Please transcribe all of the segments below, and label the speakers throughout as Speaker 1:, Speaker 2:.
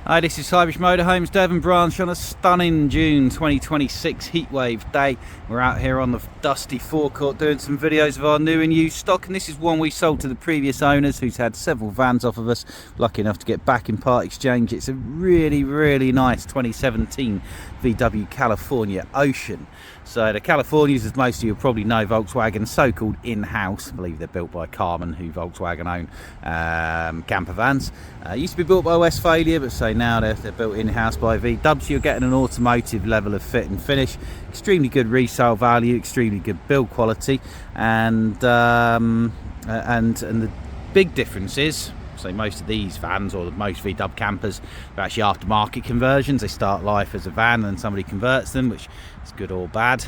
Speaker 1: Hi, this is Highbridge Motorhomes Devon branch on a stunning June 2026 heatwave day. We're out here on the dusty forecourt doing some videos of our new and used stock, and this is one we sold to the previous owners who's had several vans off of us. Lucky enough to get back in part exchange. It's a really nice 2017 VW California Ocean. So the Californias, as most of you probably know, Volkswagen so-called in-house. I believe they're built by Carmen, who Volkswagen own Campervans. Used to be built by Westphalia, but say now they're built in-house by VW. So you're getting an automotive level of fit and finish. Extremely good resale value, extremely good build quality, and the big difference is, so most of these vans, or most VW campers, are actually aftermarket conversions. They start life as a van and somebody converts them, which is good or bad.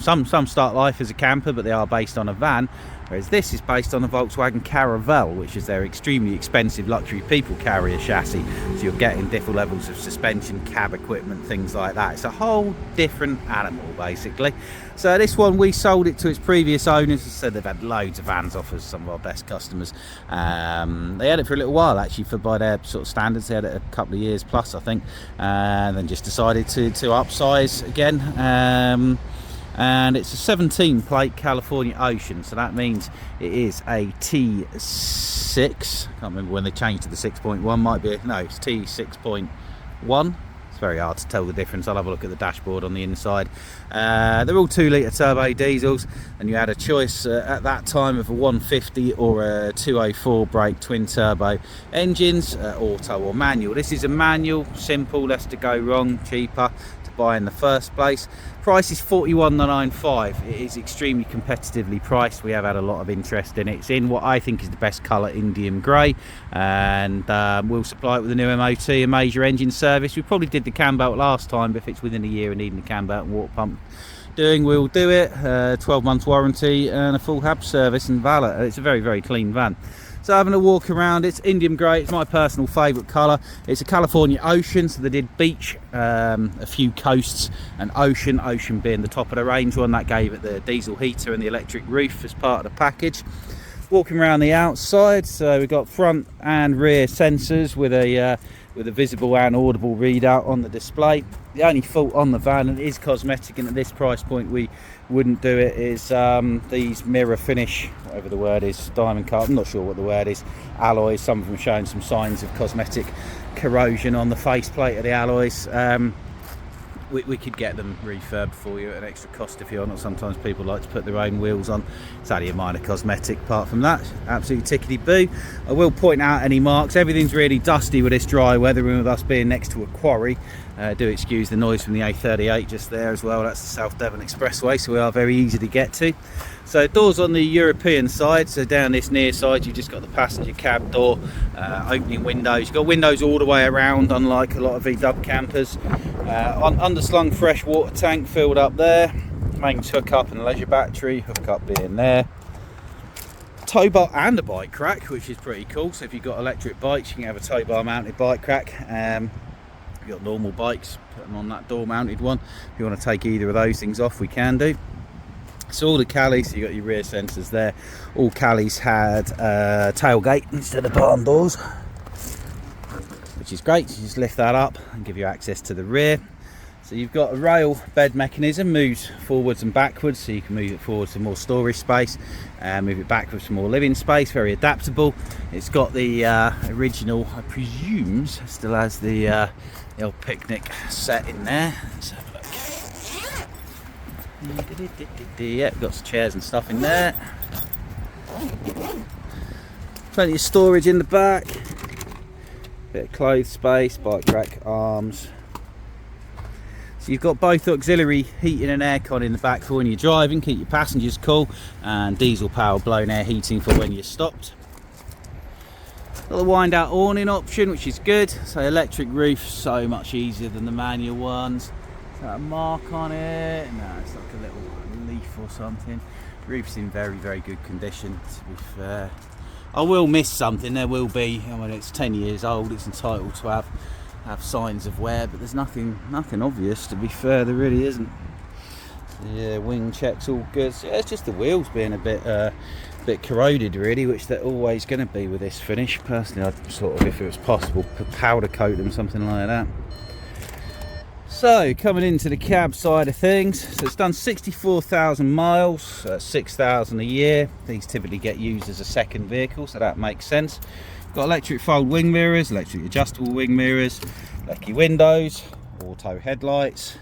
Speaker 1: Some start life as a camper, but they are based on a van, whereas this is based on a Volkswagen Caravelle, which is their extremely expensive luxury people carrier chassis. So you're getting different levels of suspension, cab equipment, things like that. It's a whole different animal, basically. So this one, we sold it to its previous owners. As I said, they've had loads of vans off as some of our best customers. They had it for a little while, actually, by their sort of standards. They had it a couple of years plus, I think, and then just decided to upsize again. And it's a 17 plate California Ocean, so that means it is a T6. I can't remember when they changed to the 6.1. Might be, no, it's T6.1. It's very hard to tell the difference. I'll have a look at the dashboard on the inside. They're all 2 litre turbo diesels, and you had a choice at that time of a 150 or a 204 brake twin turbo engines, auto or manual. This is a manual, simple, less to go wrong, cheaper to buy in the first place. Price is $41,995. It is extremely competitively priced. We have had a lot of interest in it. It's in what I think is the best colour, Indian grey, and we'll supply it with a new MOT, a major engine service. We probably did the cam belt last time, but if it's within a year of needing the cam belt and water pump doing, we'll do it. 12 months warranty and a full hab service and valet. It's a very clean van. So having a walk around, it's Indian grey, it's my personal favourite colour. It's a California Ocean, so they did beach, a few coasts, and ocean being the top of the range one. That gave it the diesel heater and the electric roof as part of the package. Walking around the outside, so we've got front and rear sensors with a visible and audible readout on the display. The only fault on the van, and it is cosmetic, and at this price point we wouldn't do it, is these mirror finish, whatever the word is, diamond carbon, I'm not sure what the word is, alloys. Some of them showing some signs of cosmetic corrosion on the faceplate of the alloys. We could get them refurbed for you at an extra cost if you're not. Sometimes people like to put their own wheels on. It's only a minor cosmetic. Apart from that, absolutely tickety-boo. I will point out any marks. Everything's really dusty with this dry weather, and with us being next to a quarry. Do excuse the noise from the A38 just there as well. That's the South Devon Expressway, so we are very easy to get to. So doors on the European side, so down this near side you've just got the passenger cab door, opening windows. You've got windows all the way around, unlike a lot of VW campers. Underslung fresh water tank filled up there. Mains hook up and leisure battery, hook up being there. Tow bar and a bike rack, which is pretty cool. So if you've got electric bikes, you can have a tow bar mounted bike rack. If you've got normal bikes, put them on that door mounted one. If you want to take either of those things off, we can do. So all the Calis, so you got your rear sensors there. All Calis had tailgate instead of barn doors, which is great. You just lift that up and give you access to the rear. So you've got a rail bed mechanism, moves forwards and backwards, so you can move it forwards for more storage space, move it backwards for more living space. Very adaptable. It's got the original, I presume, still has the old picnic set in there. Let's have a look. Yeah, we've got some chairs and stuff in there. Plenty of storage in the back. Bit of clothes space, bike rack arms. So you've got both auxiliary heating and aircon in the back for when you're driving, keep your passengers cool, and diesel power blown air heating for when you're stopped. Got the wind out awning option, which is good. So electric roof, so much easier than the manual ones. Is that a mark on it? No, it's like a little leaf or something. Roof's in very good condition, to be fair. I will miss something, there will be. I mean, it's 10 years old, it's entitled to have signs of wear, but there's nothing obvious, to be fair. There really isn't. Yeah, wing checks all good. So yeah, it's just the wheels being a bit bit corroded really, which they're always going to be with this finish. Personally, I'd sort of, if it was possible, powder coat them, something like that. So coming into the cab side of things, so it's done 64,000 miles, 6,000 a year. These typically get used as a second vehicle, so that makes sense. Got electric fold wing mirrors, electric adjustable wing mirrors, lecky windows, auto headlights,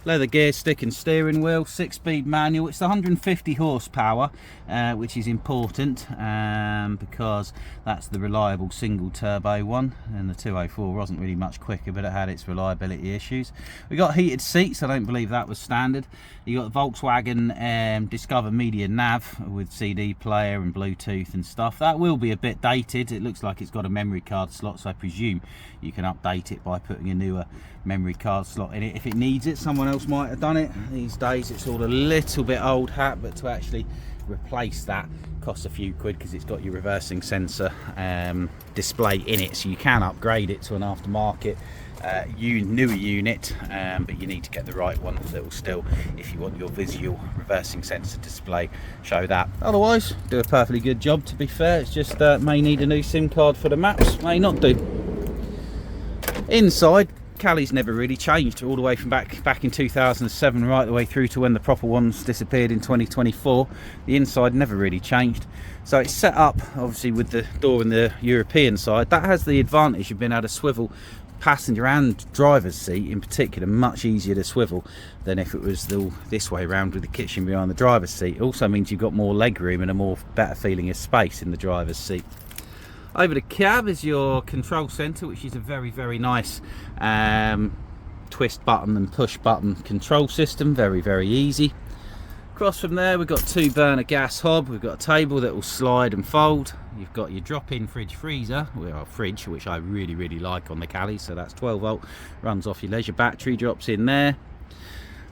Speaker 1: leather gear stick and steering wheel, 6-speed manual. It's 150 horsepower, which is important because that's the reliable single turbo one, and the 204 wasn't really much quicker, but it had its reliability issues. We got heated seats. I don't believe that was standard. You got the Volkswagen Discover Media Nav with CD player and Bluetooth and stuff. That will be a bit dated. It looks like it's got a memory card slot, so I presume you can update it by putting a newer memory card slot in it if it needs it. Someone else might have done it. These days it's all a little bit old hat, but to actually replace that costs a few quid because it's got your reversing sensor display in it, so you can upgrade it to an aftermarket newer unit, but you need to get the right one that will still, if you want your visual reversing sensor display, show that. Otherwise, do a perfectly good job, to be fair. It's just may need a new SIM card for the maps, may not do. Inside, Cali's never really changed, all the way from back in 2007 right the way through to when the proper ones disappeared in 2024. The inside never really changed. So it's set up obviously with the door in the European side. That has the advantage of being able to swivel passenger and driver's seat in particular, much easier to swivel than if it was this way around with the kitchen behind the driver's seat. It also means you've got more leg room and a more better feeling of space in the driver's seat. Over the cab is your control centre, which is a very nice twist button and push button control system, very easy. Across from there we've got 2 burner gas hob. We've got a table that will slide and fold. You've got your drop-in fridge freezer, well, fridge, which I really like on the Cali, so that's 12 volt, runs off your leisure battery, drops in there.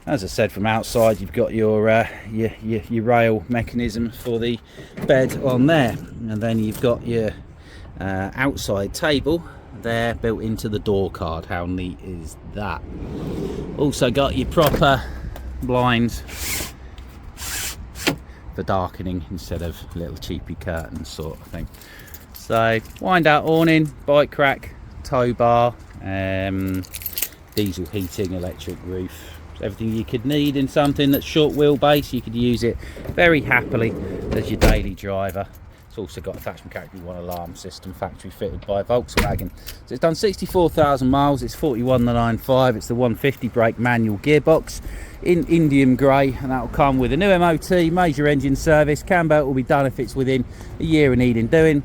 Speaker 1: As I said, from outside you've got your rail mechanism for the bed on there, and then you've got your outside table there built into the door card. How neat is that? Also got your proper blinds for darkening instead of little cheapy curtains sort of thing. So wind out awning, bike rack, tow bar, diesel heating, electric roof, everything you could need in something that's short wheelbase. You could use it very happily as your daily driver. It's also got a attachment category 1 alarm system, factory fitted by Volkswagen. So it's done 64,000 miles, it's 41,995, it's the 150 brake manual gearbox in Indium Grey, and that will come with a new MOT, major engine service. Cam belt will be done if it's within a year of needing doing,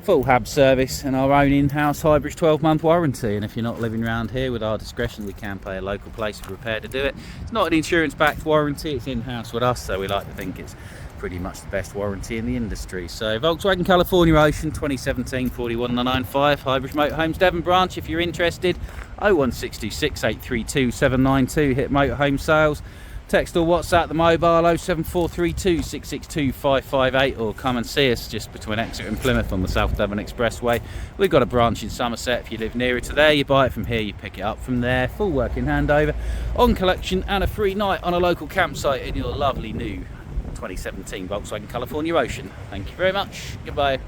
Speaker 1: full hab service, and our own in-house Highbridge 12-month warranty. And if you're not living around here, with our discretion we can pay a local place of repair to do it. It's not an insurance-backed warranty, it's in-house with us, so we like to think it's pretty much the best warranty in the industry. So Volkswagen California Ocean 2017, 41,995, Highbridge Motorhomes Devon branch. If you're interested, 01626 832 792, hit Motorhome Sales. Text or WhatsApp the mobile 07432 662 558, or come and see us just between Exeter and Plymouth on the South Devon Expressway. We've got a branch in Somerset. If you live nearer to there, you buy it from here, you pick it up from there. Full working handover, on collection, and a free night on a local campsite in your lovely new 2017 Volkswagen California Ocean. Thank you very much. Goodbye.